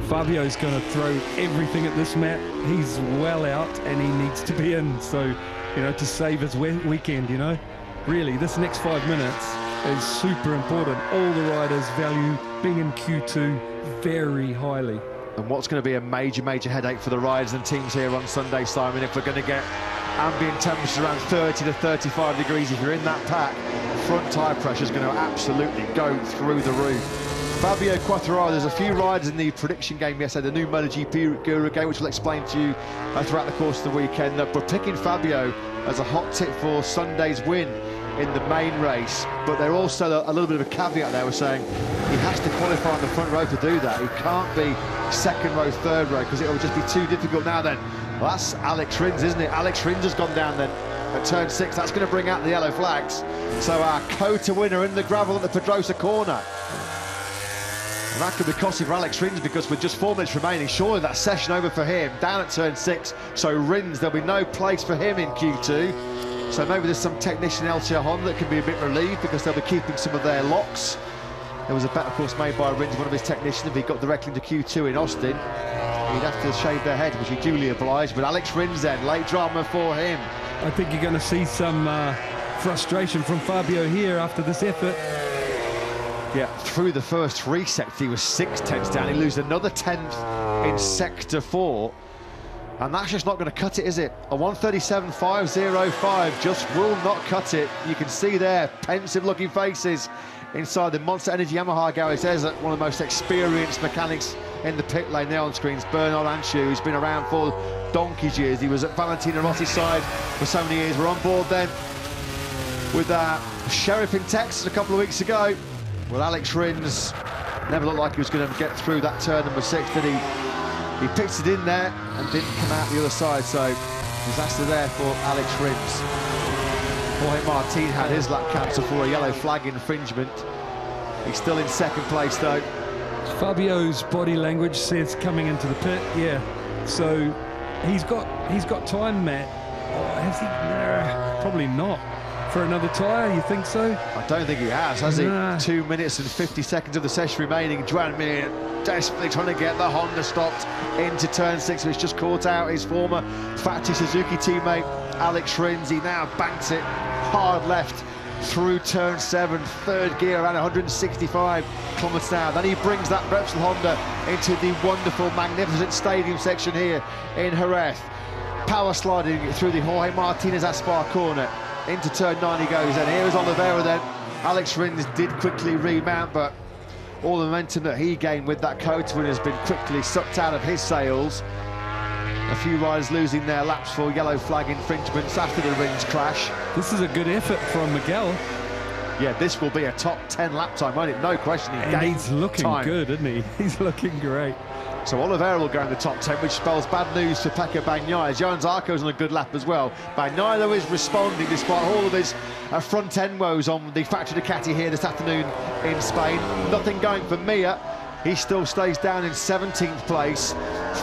Fabio's going to throw everything at this Matt. He's well out and he needs to be in, so, you know, to save his weekend, you know. Really, this next 5 minutes is super important. All the riders value being in Q2 very highly. And what's going to be a major headache for the riders and teams here on Sunday, Simon, if we're going to get ambient temperatures around 30 to 35 degrees, if you're in that pack, front tyre pressure is going to absolutely go through the roof. Fabio Quartararo, there's a few riders in the prediction game yesterday, the new MotoGP Guru game, which we'll explain to you throughout the course of the weekend, that we're picking Fabio as a hot tip for Sunday's win in the main race, but they're also a little bit of a caveat there. We're saying he has to qualify on the front row to do that. He can't be second row, third row, because it'll just be too difficult now then. Well, that's Alex Rins, isn't it? Alex Rins has gone down then at turn 6. That's going to bring out the yellow flags. So our COTA winner in the gravel at the Pedrosa corner. And that could be costly for Alex Rins, because with just 4 minutes remaining, surely that session over for him, down at turn 6. So Rins, there'll be no place for him in Q2. So maybe there's some technician LTR Honda that can be a bit relieved, because they'll be keeping some of their locks. There was a bet, of course, made by Rins, one of his technicians. If he got directly into Q2 in Austin, he'd have to shave their head, which he duly obliged. But Alex Rins then, late drama for him. I think you're going to see some frustration from Fabio here after this effort. Yeah, through the first 3 sectors, he was 6 tenths down. He loses another 10th in sector 4. And that's just not going to cut it, is it? A 1:37.505 just will not cut it. You can see there, pensive-looking faces inside the Monster Energy Yamaha garage. There's one of the most experienced mechanics in the pit lane there on screens, Bernard Anshu, who's been around for donkey's years. He was at Valentino Rossi's side for so many years. We're on board then with Sheriff in Texas a couple of weeks ago. Well, Alex Rins never looked like he was going to get through that turn number 6, did he? He picked it in there and didn't come out the other side, so disaster there for Alex Rins. Jorge Martin had his lap cancelled for a yellow flag infringement. He's still in second place though. Fabio's body language says coming into the pit, yeah. So he's got time, Matt. Has he? Probably not. For another tyre, you think so? I don't think he has he? 2 minutes and 50 seconds of the session remaining. Joan Mir desperately trying to get the Honda stopped into turn 6, which just caught out his former Factory Suzuki teammate, Alex Rins. He now banks it hard left through turn 7, third gear, around 165 kilometers an hour. Then he brings that Repsol Honda into the wonderful, magnificent stadium section here in Jerez. Power sliding through the Jorge Martinez Aspar corner. Into turn 9 he goes, and here is Oliveira then. Alex Rins did quickly remount, but all the momentum that he gained with that COTA win has been quickly sucked out of his sails. A few riders losing their laps for yellow flag infringements after the Rins crash. This is a good effort from Miguel. Yeah, this will be a top 10 lap time, won't it? No question. He's looking good, isn't he? He's looking great. So Oliveira will go in the top 10, which spells bad news for Pecco Bagnaia. Johan Zarco's on a good lap as well. Bagnaia, though, is responding despite all of his front end woes on the Factory Ducati here this afternoon in Spain. Nothing going for Mir. He still stays down in 17th place.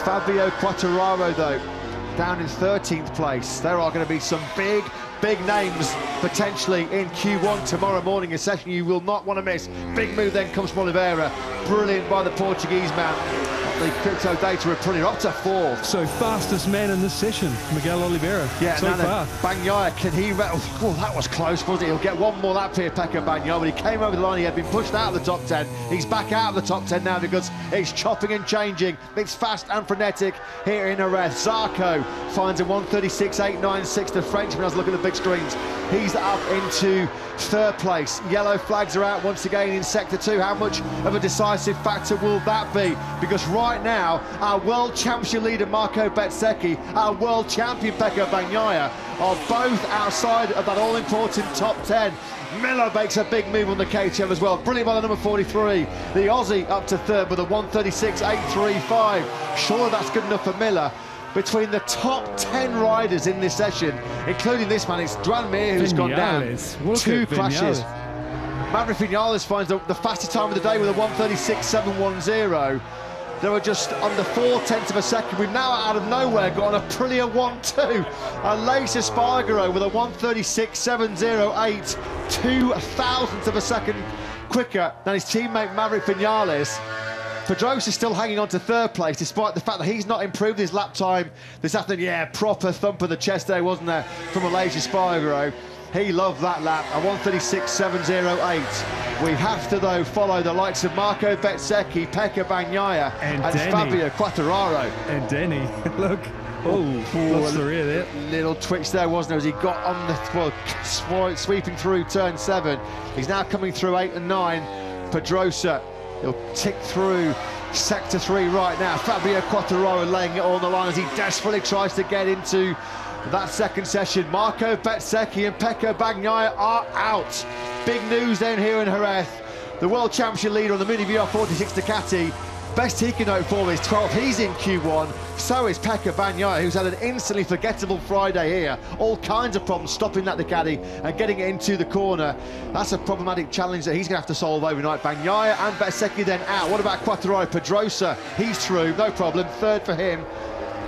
Fabio Quartararo, though, down in 13th place. There are going to be some big names potentially in Q1 tomorrow morning, a session you will not want to miss. Big move then comes from Oliveira. Brilliant by the Portuguese man. The crypto data are putting up to 4th. So fastest man in this session, Miguel Oliveira. Yeah, so far. Bagnaia, can he? Oh, that was close, wasn't it? He'll get one more lap here, Pecco Bagnaia, but he came over the line. He had been pushed out of the top 10. He's back out of the top 10 now because it's chopping and changing. It's fast and frenetic here in Jerez. Zarco finds a 1:36.896. The Frenchman has a look at the big screens. He's up into 3rd place. Yellow flags are out once again in sector 2. How much of a decisive factor will that be? Because right now, our world championship leader Marco Bezzecchi, our world champion Pecco Bagnaia are both outside of that all-important top 10. Miller makes a big move on the KTM as well. Brilliant by the number 43. The Aussie up to 3rd with a 1:36.835. Sure, that's good enough for Miller. Between the top 10 riders in this session, including this man, it's Joan Mir who's gone down. 2 crashes. Maverick Vinales finds the fastest time of the day with a 1:36.710. There are just under 4/10 of a second. We've now, out of nowhere, got an Aprilia 1-2. Aleix Espargaro with a 1:36.708, 2 thousandths of a second quicker than his teammate Maverick Vinales. Pedrosa is still hanging on to third place, despite the fact that he's not improved his lap time this afternoon. Yeah, proper thump of the chest there, wasn't there, from Malaysia Spargaro. He loved that lap, a 1:36.708. We have to, though, follow the likes of Marco Bezzecchi, Pecco Bagnaia and Fabio Quartararo. And Denny, look. Oh, lost the rear there. Little twitch there, wasn't there, as he got on the, well, sweeping through turn 7. He's now coming through 8 and 9. Pedrosa, he'll tick through sector 3 right now. Fabio Quartararo laying it all on the line as he desperately tries to get into that second session. Marco Bezzecchi and Pecco Bagnaia are out. Big news then here in Jerez. The World Championship leader on the Mini VR46 Ducati, best he can hope for is 12th. He's in Q1. So is Pecco Bagnaia, who's had an instantly forgettable Friday here. All kinds of problems stopping that Ducati and getting it into the corner. That's a problematic challenge that he's going to have to solve overnight. Bagnaia and Bezzecchi then out. What about Quartararo? Pedrosa, he's through, no problem. Third for him.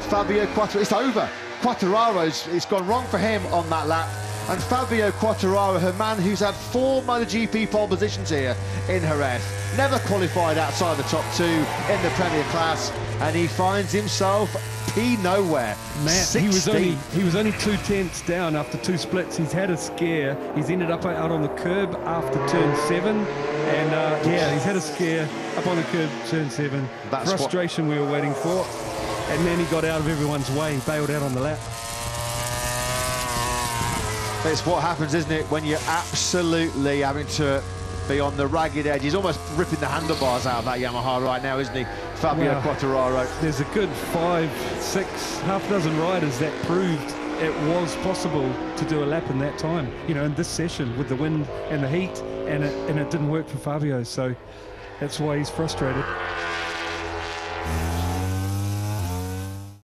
Fabio Quartararo, it's over. Quartararo's, it's gone wrong for him on that lap. And Fabio Quartararo, her man who's had 4 MotoGP pole positions here in Jerez, never qualified outside the top 2 in the Premier class, and he finds himself nowhere. Matt, he was only 2/10 down after 2 splits. He's had a scare. He's ended up out on the curb after turn 7, and yeah, he's had a scare up on the curb, turn 7. That's frustration we were waiting for, and then he got out of everyone's way, bailed out on the lap. It's what happens, isn't it, when you're absolutely having to be on the ragged edge. He's almost ripping the handlebars out of that Yamaha right now, isn't he, Fabio Quartararo? There's a good 5, 6, half dozen riders that proved it was possible to do a lap in that time, you know, in this session with the wind and the heat, and it didn't work for Fabio, so that's why he's frustrated.